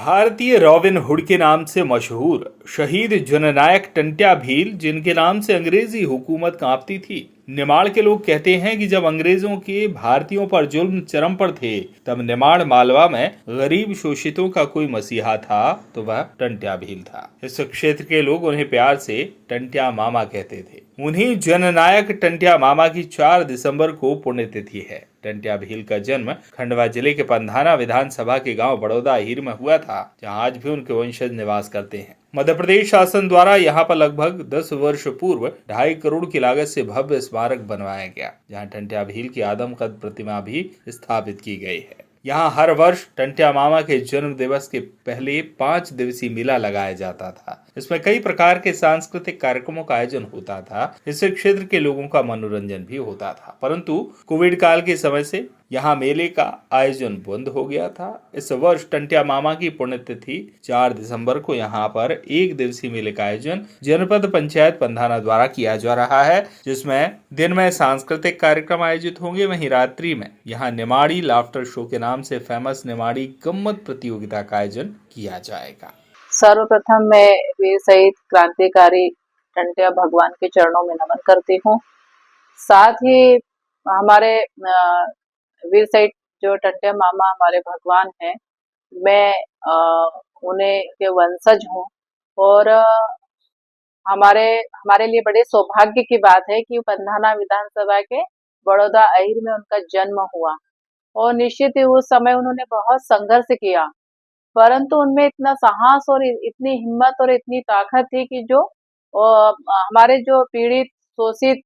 भारतीय robin hood के नाम से मशहूर शहीद जननायक टंट्या भील, जिनके नाम से अंग्रेजी हुकूमत कांपती थी। निमाड़ के लोग कहते हैं कि जब अंग्रेजों के भारतीयों पर जुल्म चरम पर थे, तब निमाड़ मालवा में गरीब शोषितों का कोई मसीहा था तो वह टंट्या भील था। इस क्षेत्र के लोग उन्हें प्यार से टंट्या मामा कहते थे। उन्हीं जननायक टंट्या मामा की 4 दिसंबर को पुण्यतिथि है। टंट्या भील का जन्म खंडवा जिले के पंधाना विधानसभा के गांव बड़ौदा हीर में हुआ था, जहां आज भी उनके वंशज निवास करते हैं। मध्य प्रदेश शासन द्वारा यहां पर लगभग 10 वर्ष पूर्व 2.5 करोड़ की लागत से भव्य स्मारक बनवाया गया, जहां टंट्या भील की आदमकद प्रतिमा भी स्थापित की गई है। यहाँ हर वर्ष टंट्या मामा के जन्म दिवस के पहले 5 दिवसीय मेला लगाया जाता था। इसमें कई प्रकार के सांस्कृतिक कार्यक्रमों का आयोजन होता था। इससे क्षेत्र के लोगों का मनोरंजन भी होता था, परंतु कोविड काल के समय से यहाँ मेले का आयोजन बंद हो गया था। इस वर्ष टंट्या मामा की पुण्यतिथि 4 दिसंबर को यहाँ पर 1 दिवसीय मेले का आयोजन जनपद पंचायत पंधाना द्वारा किया जा रहा है, जिसमें दिन में सांस्कृतिक कार्यक्रम आयोजित होंगे, वहीं रात्रि में यहाँ निमाड़ी लाफ्टर शो के नाम से फेमस निमाड़ी गम्मत प्रतियोगिता का आयोजन किया जाएगा। सर्वप्रथम मैं वीर शहीद क्रांतिकारी टंट्या भगवान के चरणों में नमन करती हूँ। साथ ही हमारे वीर शहीद जो टंट्या मामा हमारे भगवान हैं, मैं उन्हें के वंशज हूँ और हमारे हमारे लिए बड़े सौभाग्य की बात है कि पंधाना विधानसभा के बड़ौदा अहीर में उनका जन्म हुआ और निश्चित ही उस समय उन्होंने बहुत संघर्ष किया, परंतु उनमें इतना साहस और इतनी हिम्मत और इतनी ताकत थी कि जो हमारे जो पीड़ित शोषित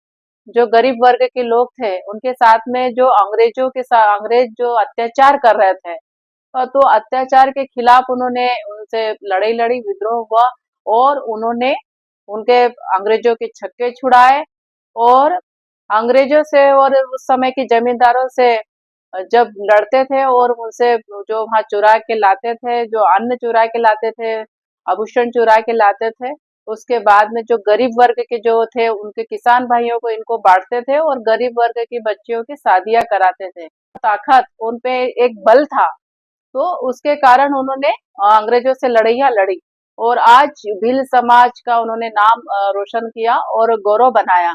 जो गरीब वर्ग के लोग थे, उनके साथ में जो अंग्रेज जो अत्याचार कर रहे थे, तो अत्याचार के खिलाफ उन्होंने उनसे लड़ाई लड़ी, विद्रोह हुआ और उन्होंने उनके अंग्रेजों के छक्के छुड़ाए और अंग्रेजों से और उस समय के जमींदारों से जब लड़ते थे और उनसे जो वहाँ चुरा के लाते थे, जो अन्न चुरा के लाते थे, आभूषण चुरा के लाते थे, उसके बाद में जो गरीब वर्ग के जो थे उनके किसान भाइयों को इनको बांटते थे और गरीब वर्ग की बच्चियों की शादियां कराते थे। ताकत उनपे एक बल था, तो उसके कारण उन्होंने अंग्रेजों से लड़ाइयाँ लड़ी और आज भील समाज का उन्होंने नाम रोशन किया और गौरव बनाया।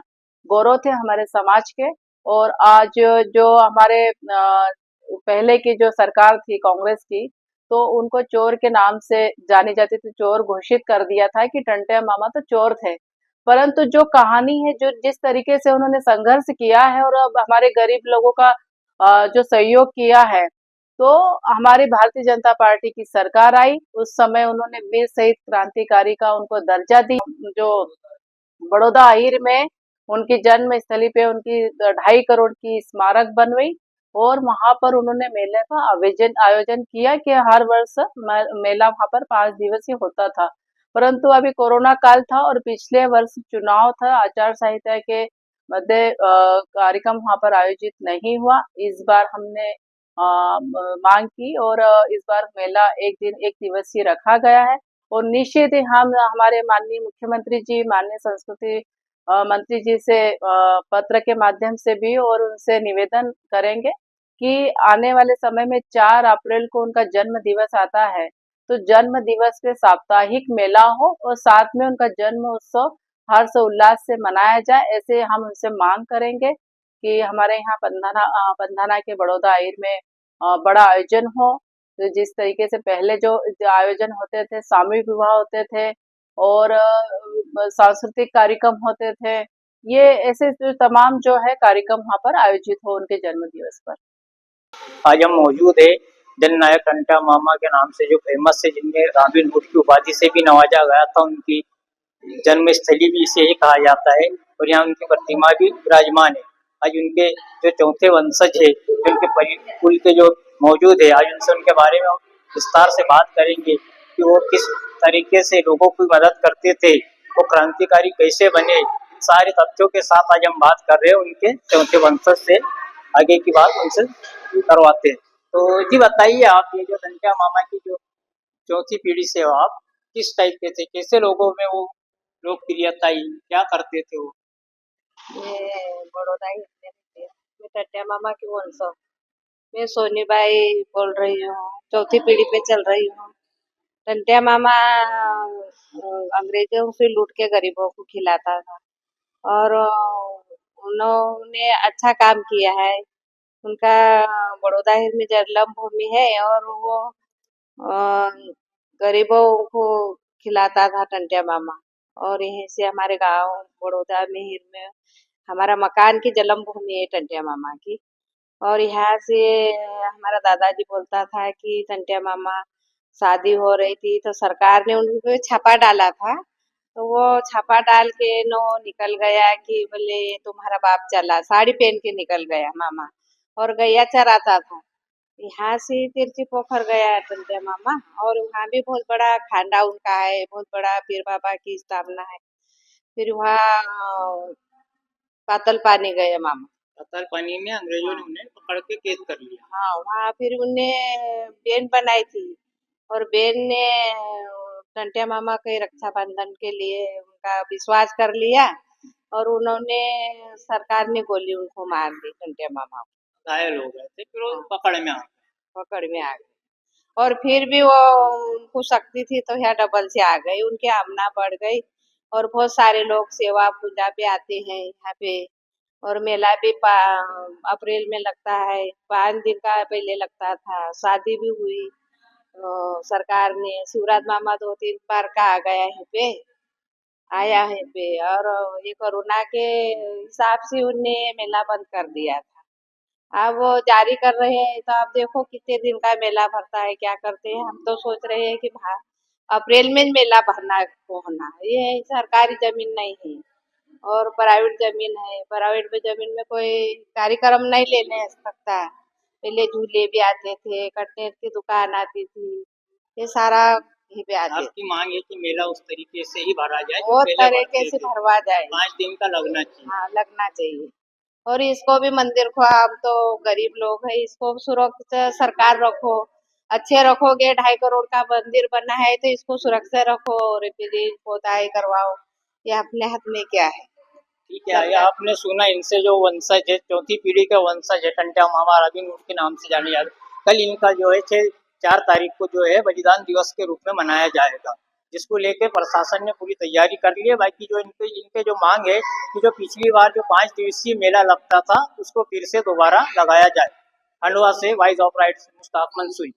गौरव थे हमारे समाज के। और आज जो हमारे पहले की जो सरकार थी कांग्रेस की, तो उनको चोर के नाम से जानी जाती थी, चोर घोषित कर दिया था कि टंट्या मामा तो चोर थे। परंतु जो कहानी है, जो जिस तरीके से उन्होंने संघर्ष किया है और अब हमारे गरीब लोगों का जो सहयोग किया है, तो हमारी भारतीय जनता पार्टी की सरकार आई, उस समय उन्होंने वीर शहीद क्रांतिकारी का उनको दर्जा दी। जो बड़ौदा अहीर में उनकी जन्म स्थली पे उनकी 2.5 करोड़ की स्मारक बनवाई और वहां पर उन्होंने मेले का आयोजन किया कि हर वर्ष मेला वहां पर 5 दिवसीय होता था। परंतु अभी कोरोना काल था और पिछले वर्ष चुनाव था, आचार संहिता के मध्य कार्यक्रम वहां पर आयोजित नहीं हुआ। इस बार हमने मांग की और इस बार मेला एक दिवसीय रखा गया है और निश्चित ही हम हमारे माननीय मुख्यमंत्री जी, माननीय संस्कृति मंत्री जी से पत्र के माध्यम से भी और उनसे निवेदन करेंगे कि आने वाले समय में 4 अप्रैल को उनका जन्म दिवस आता है, तो जन्म दिवस पे साप्ताहिक मेला हो और साथ में उनका जन्म उत्सव हर्ष उल्लास से मनाया जाए। ऐसे हम उनसे मांग करेंगे कि हमारे यहाँ पंधाना के बड़ौदा अहीर में बड़ा आयोजन हो। तो जिस तरीके से पहले जो आयोजन होते थे, सामूहिक विवाह होते थे और सांस्कृतिक कार्यक्रम होते थे, ये ऐसे जो तमाम जो है कार्यक्रम वहाँ पर आयोजित हो उनके जन्म दिवस पर। आज हम मौजूद है जननायक टंट्या मामा के नाम से जो फेमस है, जिनमें रॉबिन हुड की उपाधि से भी नवाजा गया था। उनकी जन्म स्थली भी इसे ही कहा जाता है और यहाँ उनकी प्रतिमा भी विराजमान है। आज उनके जो चौथे वंशज है, उनके कुल के जो मौजूद है, आज उनसे उनके बारे में विस्तार से बात करेंगे कि वो किस तरीके से लोगों की मदद करते थे, वो क्रांतिकारी कैसे बने। इन सारे तथ्यों के साथ आज हम बात कर रहे हैं उनके चौथे वंशज से। आगे की बात उनसे करवाते हैं। तो जी बताइए, आप ये जो टंट्या मामा की जो चौथी पीढ़ी से हो, आप किस टाइप के थे, कैसे लोगों में वो लोकप्रियता आई, क्या करते थे वो? ये बड़ौदा ही मैं टंट्या मामा की वंश हूँ। मैं सोनीबाई बोल रही हूँ, चौथी पीढ़ी पे चल रही हूँ। टंटिया मामा अंग्रेजों से लूट के गरीबों को खिलाता था और उन्होंने अच्छा काम किया है। उनका बड़ौदा हिल में जन्म भूमि है और वो अ, गरीबों को खिलाता था टंटिया मामा। और यहीं से हमारे गांव बड़ौदा में हिल में हमारा मकान की जन्म भूमि है टंटिया मामा की। और यहाँ से हमारा दादाजी बोलता था कि टंटिया मामा शादी हो रही थी तो सरकार ने उन पे छापा डाला था। तो वो छापा डाल के नो निकल गया कि बोले तुम्हारा बाप चला, साड़ी पहन के निकल गया मामा और गैया चराता था। यहाँ से तिरछी पोखर गया है टंटिया मामा और वहाँ भी बहुत बड़ा खांडा उनका है, बहुत बड़ा पीर बाबा की स्थापना है। फिर वहाँ पातल पानी गए मामा। पाताल पानी में अंग्रेजों ने हाँ उन्हें पकड़ के कैद कर लिया। हाँ, वहाँ फिर उनने बेन बनाई थी और बेन ने टंटिया मामा के रक्षाबंधन के लिए उनका विश्वास कर लिया और उन्होंने सरकार ने गोली उनको मार दी टंटिया मामा को। घायल हो गए थे, फिर वो हाँ, पकड़ में आ गए। पकड़ में आ गए और फिर भी वो उनको शक्ति थी तो यहाँ डबल से आ गई, उनकी आमना बढ़ गई और बहुत सारे लोग सेवा पूजा पे आते हैं यहाँ पे। और मेला भी अप्रैल में लगता है, 5 दिन का पहले लगता था। शादी भी हुई सरकार ने शिवराज मामा 2-3 बार का आ गया है पे आया है पे और ये कोरोना के हिसाब से उनने मेला बंद कर दिया था। अब वो जारी कर रहे हैं तो आप देखो कितने दिन का मेला भरता है, क्या करते हैं। हम तो सोच रहे हैं कि अप्रैल में मेला भरना होना, ये सरकारी जमीन नहीं है और प्राइवेट जमीन है। प्राइवेट में जमीन में कोई कार्यक्रम नहीं लेने सकता। पहले झूले भी आते थे, कटनेर की दुकान आती थी, ये सारा यहीं पे आते थे। आपकी मांग है कि मेला उस तरीके से ही भरा जाए जो वो पहले तरीके भरते से थे। भरवा जाए। 5 दिन का लगना चाहिए। हाँ, लगना चाहिए। और इसको भी मंदिर को, हम तो गरीब लोग है, इसको सुरक्षित सरकार रखो, अच्छे रखोगे। 2.5 करोड़ का मंदिर बना है तो इसको सुरक्षित रखो, रिपेयरिंग पोताई करवाओ, ये अपने हाथ में क्या है। ठीक है, ये आपने सुना इनसे जो वंशज है, चौथी पीढ़ी के वंशज है टंटिया मामा रॉबिन हुड के नाम से जाने जाते। कल इनका जो है 4 तारीख को जो है बलिदान दिवस के रूप में मनाया जाएगा, जिसको लेके प्रशासन ने पूरी तैयारी कर ली है। बाकी जो इनके जो मांग है कि जो पिछली बार जो 5 दिवसीय मेला लगता था उसको फिर से दोबारा लगाया जाए। खंडवा से वॉइस ऑफ राइट्स मुस्ताफ मंसूरी।